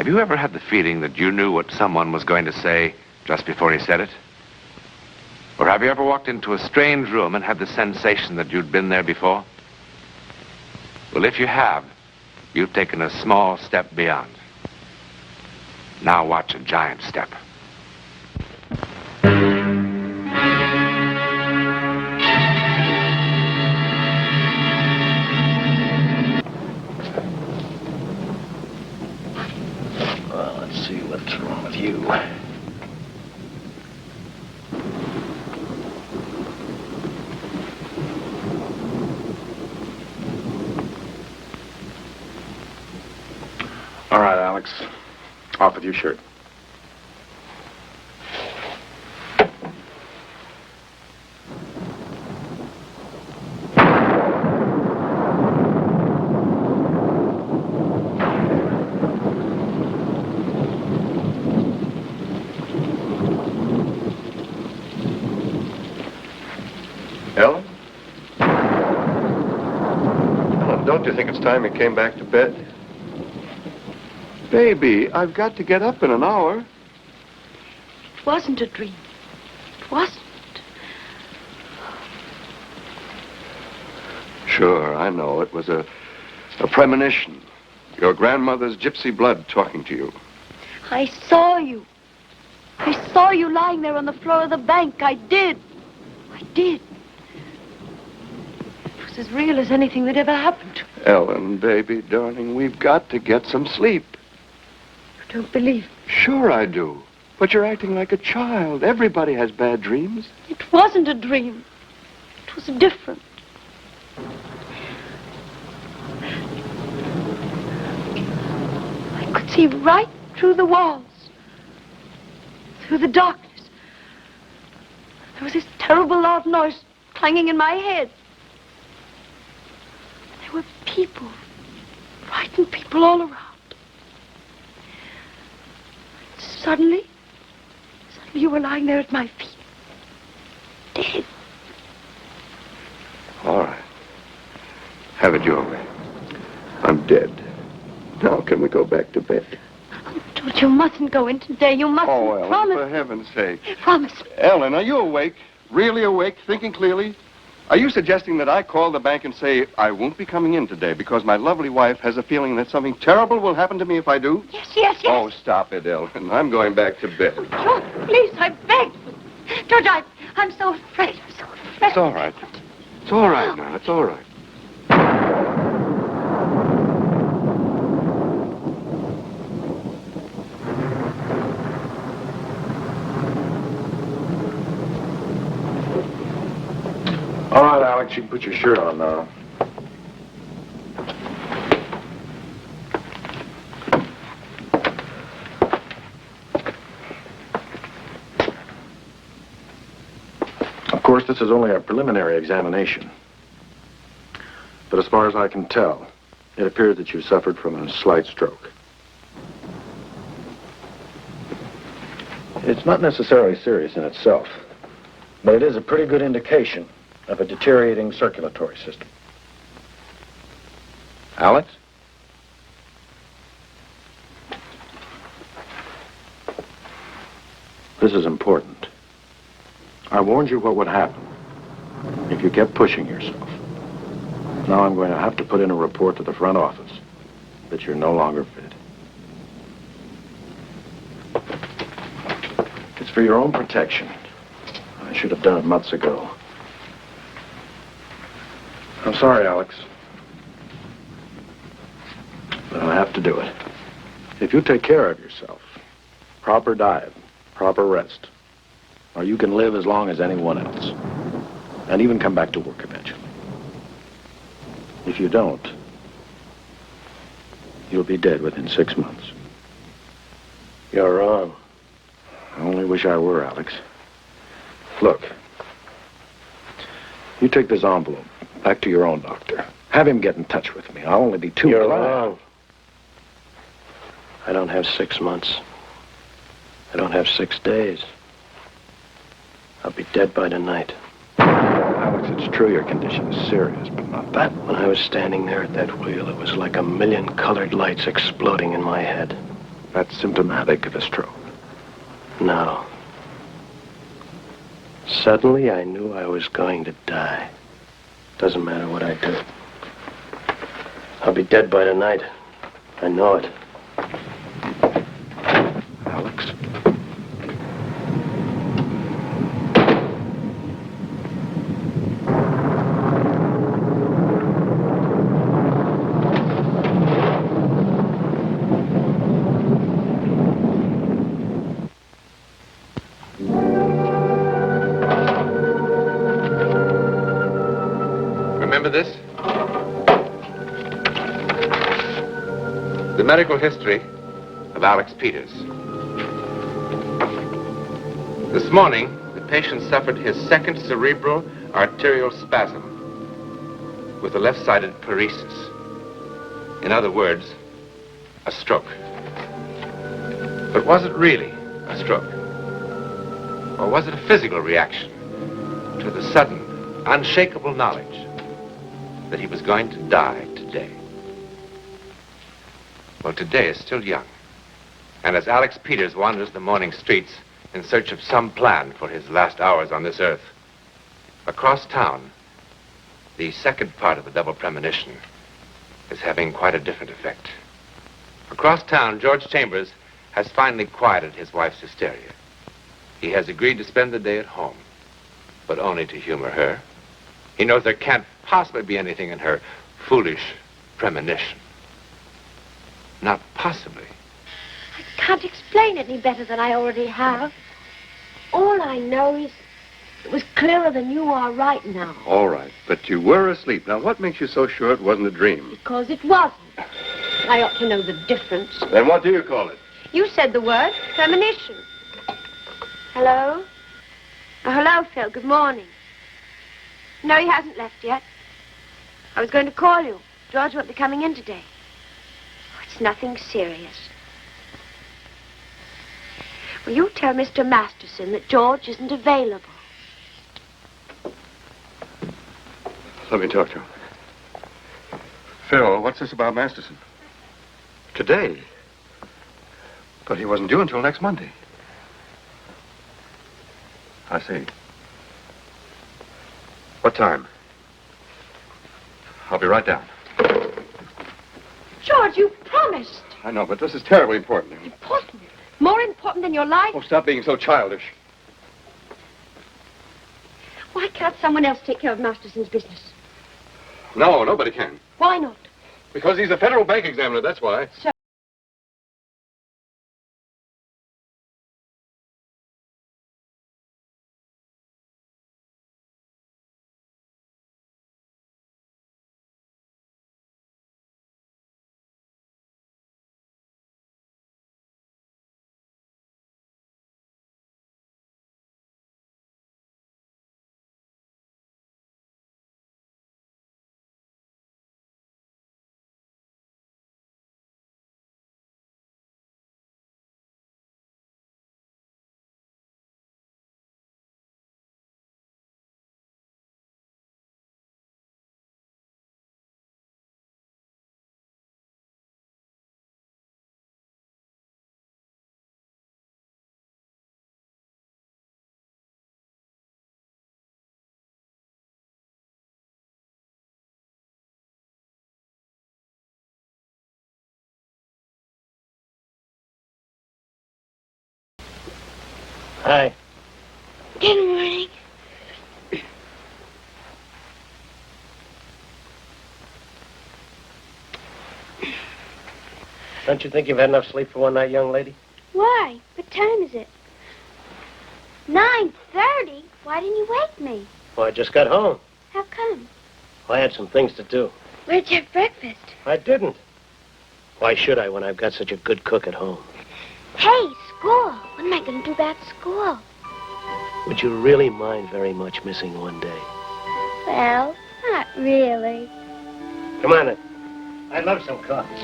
Have you ever had the feeling that you knew what someone was going to say just before he said it? Or have you ever walked into a strange room and had the sensation that you'd been there before? Well, if you have, you've taken a small step beyond. Now watch a giant step. Well, let's see what's wrong with you. All right, Alex. Off with your shirt. Ellen? Ellen, don't you think it's time you came back to bed? Baby, I've got to get up in an hour. It wasn't a dream. It wasn't. Sure, I know. It was a premonition. Your grandmother's gypsy blood talking to you. I saw you. I saw you lying there on the floor of the bank. I did. I did. It was as real as anything that ever happened to me. Ellen, baby, darling, we've got to get some sleep. You don't believe me? Sure I do. But you're acting like a child. Everybody has bad dreams. It wasn't a dream. It was different. I could see right through the walls. Through the darkness. There was this terrible loud noise clanging in my head. There were people. Frightened people all around. Suddenly you were lying there at my feet. Dead. All right. Have it your way. I'm dead. Now can we go back to bed? George, you mustn't go in today. You mustn't. Oh, Ellen, promise. for heaven's sake. Promise. Ellen, are you awake? Really awake? Thinking clearly? Are you suggesting that I call the bank and say I won't be coming in today because my lovely wife has a feeling that something terrible will happen to me if I do? Yes, yes, yes. Oh, stop it, Ellen. I'm going back to bed. George, please, I beg. George, I'm so afraid. I'm so afraid. It's all right. It's all right now. It's all right. All right, Alex, you can put your shirt on now. Of course, this is only a preliminary examination. But as far as I can tell, it appears that you suffered from a slight stroke. It's not necessarily serious in itself, but it is a pretty good indication of a deteriorating circulatory system. Alex? This is important. I warned you what would happen if you kept pushing yourself. Now I'm going to have to put in a report to the front office that you're no longer fit. It's for your own protection. I should have done it months ago. I'm sorry, Alex. But I have to do it. If you take care of yourself, proper diet, proper rest, or you can live as long as anyone else, and even come back to work eventually. If you don't, you'll be dead within 6 months. You're wrong. I only wish I were, Alex. Look, you take this envelope back to your own doctor. Have him get in touch with me. I'll only be too glad. You're wrong. I don't have 6 months. I don't have 6 days. I'll be dead by tonight. Alex, it's true your condition is serious, but not that. When I was standing there at that wheel, it was like a million colored lights exploding in my head. That's symptomatic of a stroke. No. Suddenly, I knew I was going to die. Doesn't matter what I do. I'll be dead by tonight. I know it. Alex? Remember this? The medical history of Alex Peters. This morning, the patient suffered his second cerebral arterial spasm with a left-sided paresis. In other words, a stroke. But was it really a stroke? Or was it a physical reaction to the sudden, unshakable knowledge that he was going to die today? Well, today is still young. And as Alex Peters wanders the morning streets in search of some plan for his last hours on this earth, across town, the second part of the double premonition is having quite a different effect. Across town, George Chambers has finally quieted his wife's hysteria. He has agreed to spend the day at home, but only to humor her. He knows there can't possibly be anything in her foolish premonition. Not possibly. I can't explain it any better than I already have. All I know is it was clearer than you are right now. All right, but you were asleep. Now, what makes you so sure it wasn't a dream? Because it wasn't. I ought to know the difference. Then what do you call it? You said the word premonition. Hello? Oh, hello, Phil. Good morning. No, he hasn't left yet. I was going to call you. George won't be coming in today. Oh, it's nothing serious. Will you tell Mr. Masterson that George isn't available? Let me talk to him. Phil, what's this about Masterson? Today? But he wasn't due until next Monday. I see. What time? I'll be right down. George, you promised. I know, but this is terribly important. Important? More important than your life? Oh, stop being so childish. Why can't someone else take care of Masterson's business? No, nobody can. Why not? Because he's a federal bank examiner, that's why. So Hi. good morning. Don't you think you've had enough sleep for one night, young lady? Why? What time is it? 9:30? Why didn't you wake me? Well, I just got home. How come? Well, I had some things to do. Where'd you have breakfast? I didn't. Why should I when I've got such a good cook at home? Hey, school. What am I going to do about school? Would you really mind very much missing one day? Well, not really. Come on, then. I'd love some coffee.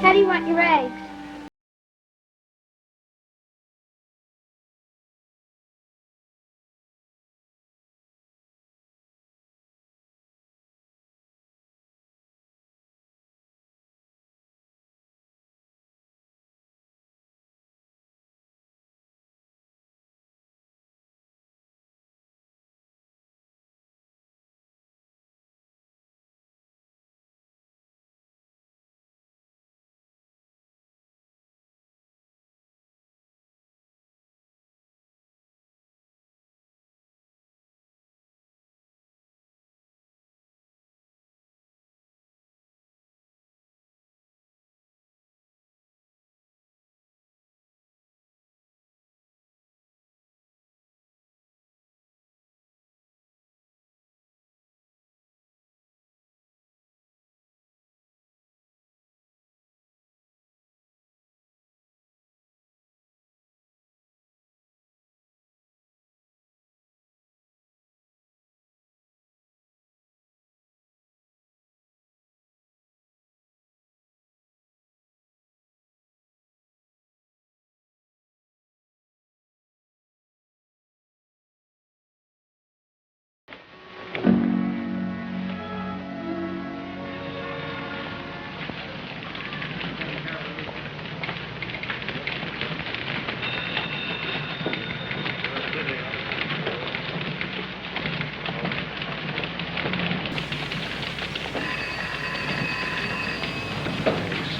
How do you want your eggs?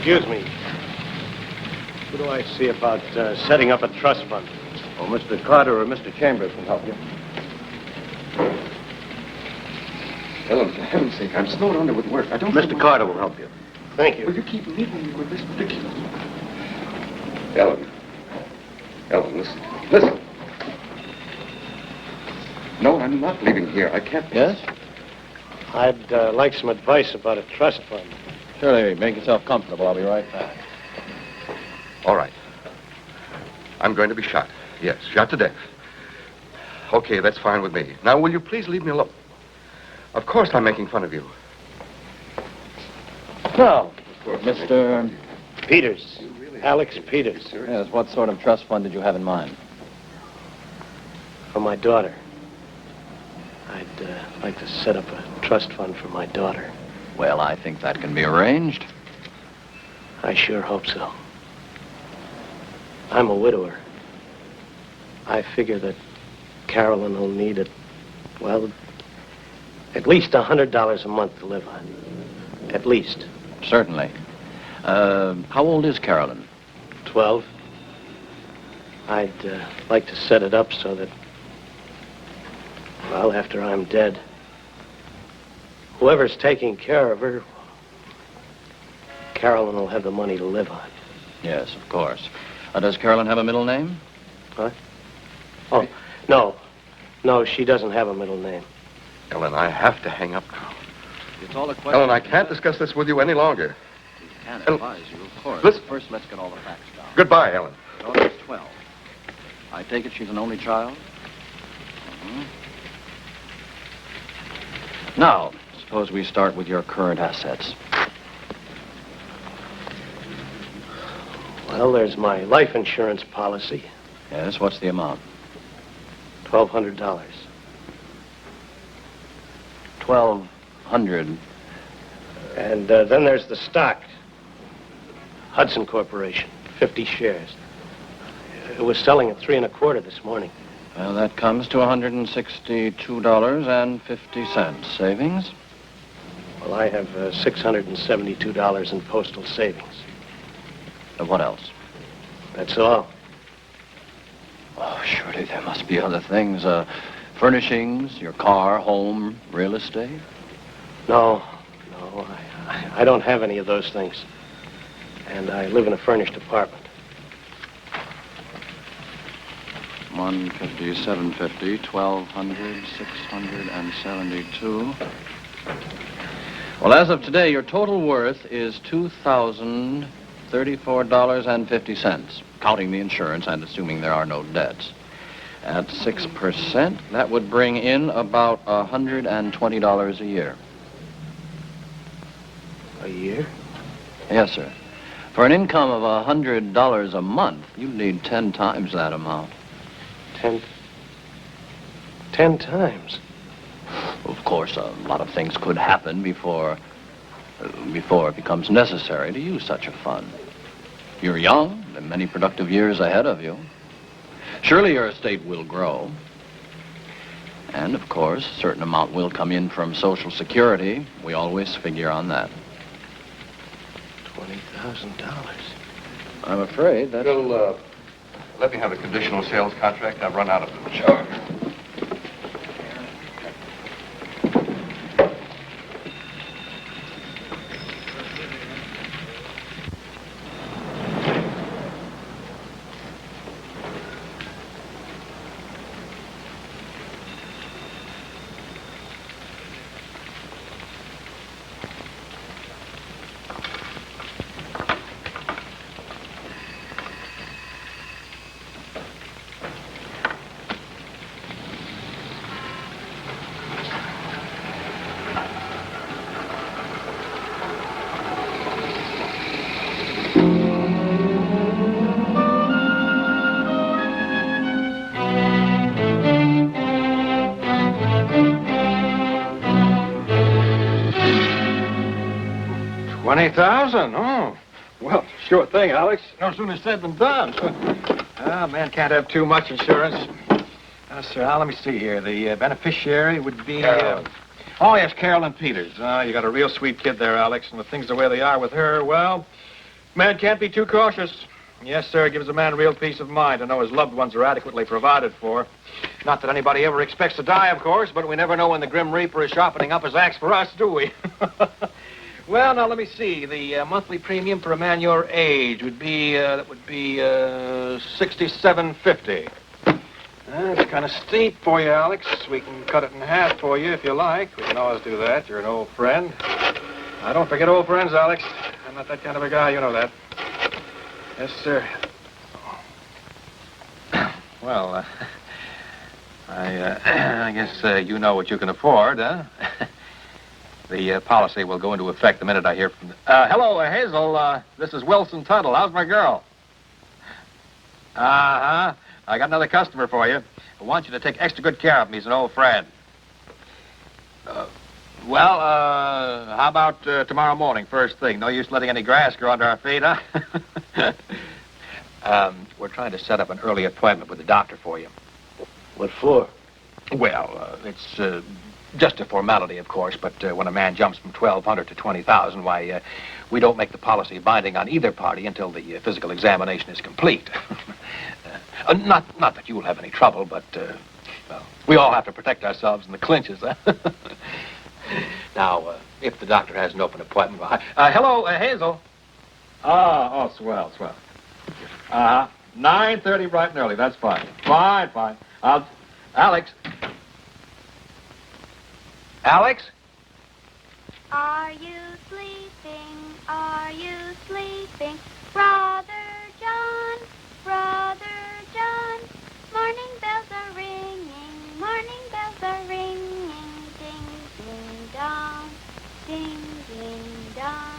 Excuse me. Who do I see about setting up a trust fund? Oh, Mr. Carter or Mr. Chambers can help you. Ellen, for heaven's sake, I'm snowed under with work. I don't... Mr. Carter will help you. Thank Will you. you keep leaving me with this ridiculous... Ellen. Ellen, listen. Listen. No, I'm not leaving here. I can't... Yes? I'd like some advice about a trust fund. Surely, make yourself comfortable. I'll be right back. All right. I'm going to be shot. Yes, shot to death. Okay, that's fine with me. Now, will you please leave me alone? Of course I'm making fun of you. No. Mr. Peters. Alex Peters. Yes, what sort of trust fund did you have in mind? For my daughter. I'd like to set up a trust fund for my daughter. Well, I think that can be arranged. I sure hope so. I'm a widower. I figure that Carolyn will need it, well, at least $100 a month to live on. At least. Certainly. How old is Carolyn? 12. I'd like to set it up so that, well, after I'm dead, whoever's taking care of her, Carolyn will have the money to live on. Yes, of course. Does Carolyn have a middle name? What? Oh, no. No, she doesn't have a middle name. Ellen, I have to hang up now. It's all a question. Ellen, I can't discuss this with you any longer. Can Ellen. advise you, of course. Listen. First, let's get all the facts down. Goodbye, Ellen. Daughter's 12. I take it she's an only child? Mm-hmm. Now, suppose we start with your current assets. Well, there's my life insurance policy, Yes, what's the amount? $1,200. 1,200. And then there's the stock. Hudson Corporation, 50 shares. It was selling at 3 1/4 this morning. Well, that comes to $162.50 savings. Well, I have $672 in postal savings. What else? That's all. Oh, surely there must be other things. Furnishings, your car, home, real estate. No, I don't have any of those things. And I live in a furnished apartment. 150, 750, 1,200, 672. Well, as of today, your total worth is $2,034.50, counting the insurance and assuming there are no debts. At 6%, that would bring in about $120 a year. A year? Yes, sir. For an income of $100 a month, you'd need 10 times that amount. 10 times? Of course, a lot of things could happen before it becomes necessary to use such a fund. You're young, there are many productive years ahead of you. Surely your estate will grow. And, of course, a certain amount will come in from Social Security. We always figure on that. $20,000. I'm afraid that... Bill, let me have a conditional sales contract. I've run out of them. Sure. $20,000? Oh, well, sure thing, Alex. No sooner said than done. Man can't have too much insurance. Sir, now, let me see here. The beneficiary would be... Carolyn. Yes, Carolyn Peters. You got a real sweet kid there, Alex, and with things the way they are with her, well, Man can't be too cautious. Yes, sir, it gives a man real peace of mind to know his loved ones are adequately provided for. Not that anybody ever expects to die, of course, but we never know when the Grim Reaper is sharpening up his axe for us, do we? Well, now, let me see. The monthly premium for a man your age would be, $67.50. That's kind of steep for you, Alex. We can cut it in half for you if you like. We can always do that. You're an old friend. I don't forget old friends, Alex. I'm not that kind of a guy, you know that. Yes, sir. Well, I guess you know what you can afford, huh? The policy will go into effect the minute I hear from... hello, Hazel. This is Wilson Tuttle. How's my girl? Uh-huh. I got another customer for you. I want you to take extra good care of him. He's an old friend. How about tomorrow morning, first thing? No use letting any grass grow under our feet, huh? We're trying to set up an early appointment with the doctor for you. What for? Well, it's just a formality, of course, but when a man jumps from 1,200 to 20,000, why, we don't make the policy binding on either party until the physical examination is complete. Not that you will have any trouble, but, well, we all have to protect ourselves in the clinches, huh? Now, if the doctor has an open appointment... hello, Hazel. Oh, swell. 9:30 bright and early, that's fine. Fine. Alex? Are you sleeping? Are you sleeping? Brother John, morning bells are ringing, ding, ding, dong, ding, ding, dong.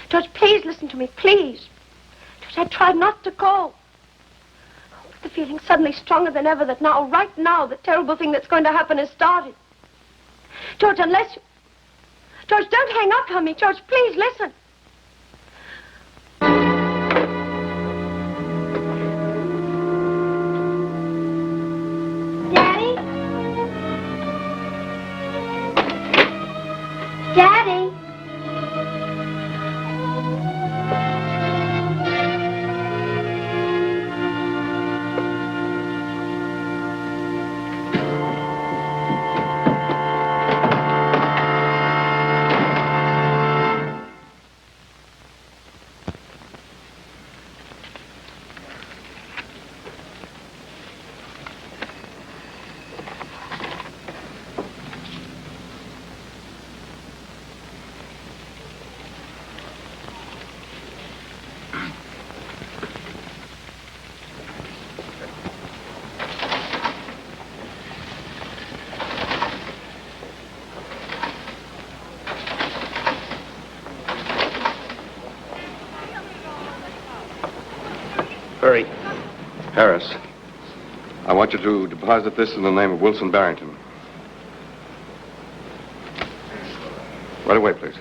George, please listen to me, please. George, I tried not to go. But the feeling's suddenly stronger than ever that now, right now, the terrible thing that's going to happen has started. George, unless you... George, don't hang up on me. George, please listen. Daddy? Daddy? Hurry. Harris, I want you to deposit this in the name of Wilson Barrington. Right away, please.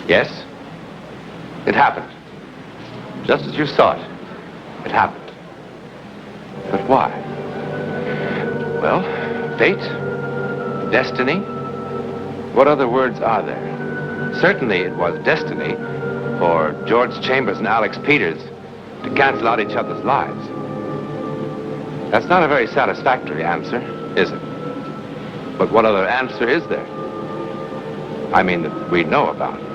Yes? It happened. Just as you saw it. It happened. But why? Well, fate? Destiny? What other words are there? Certainly it was destiny for George Chambers and Alex Peters to cancel out each other's lives. That's not a very satisfactory answer, is it? But what other answer is there? I mean, that we know about.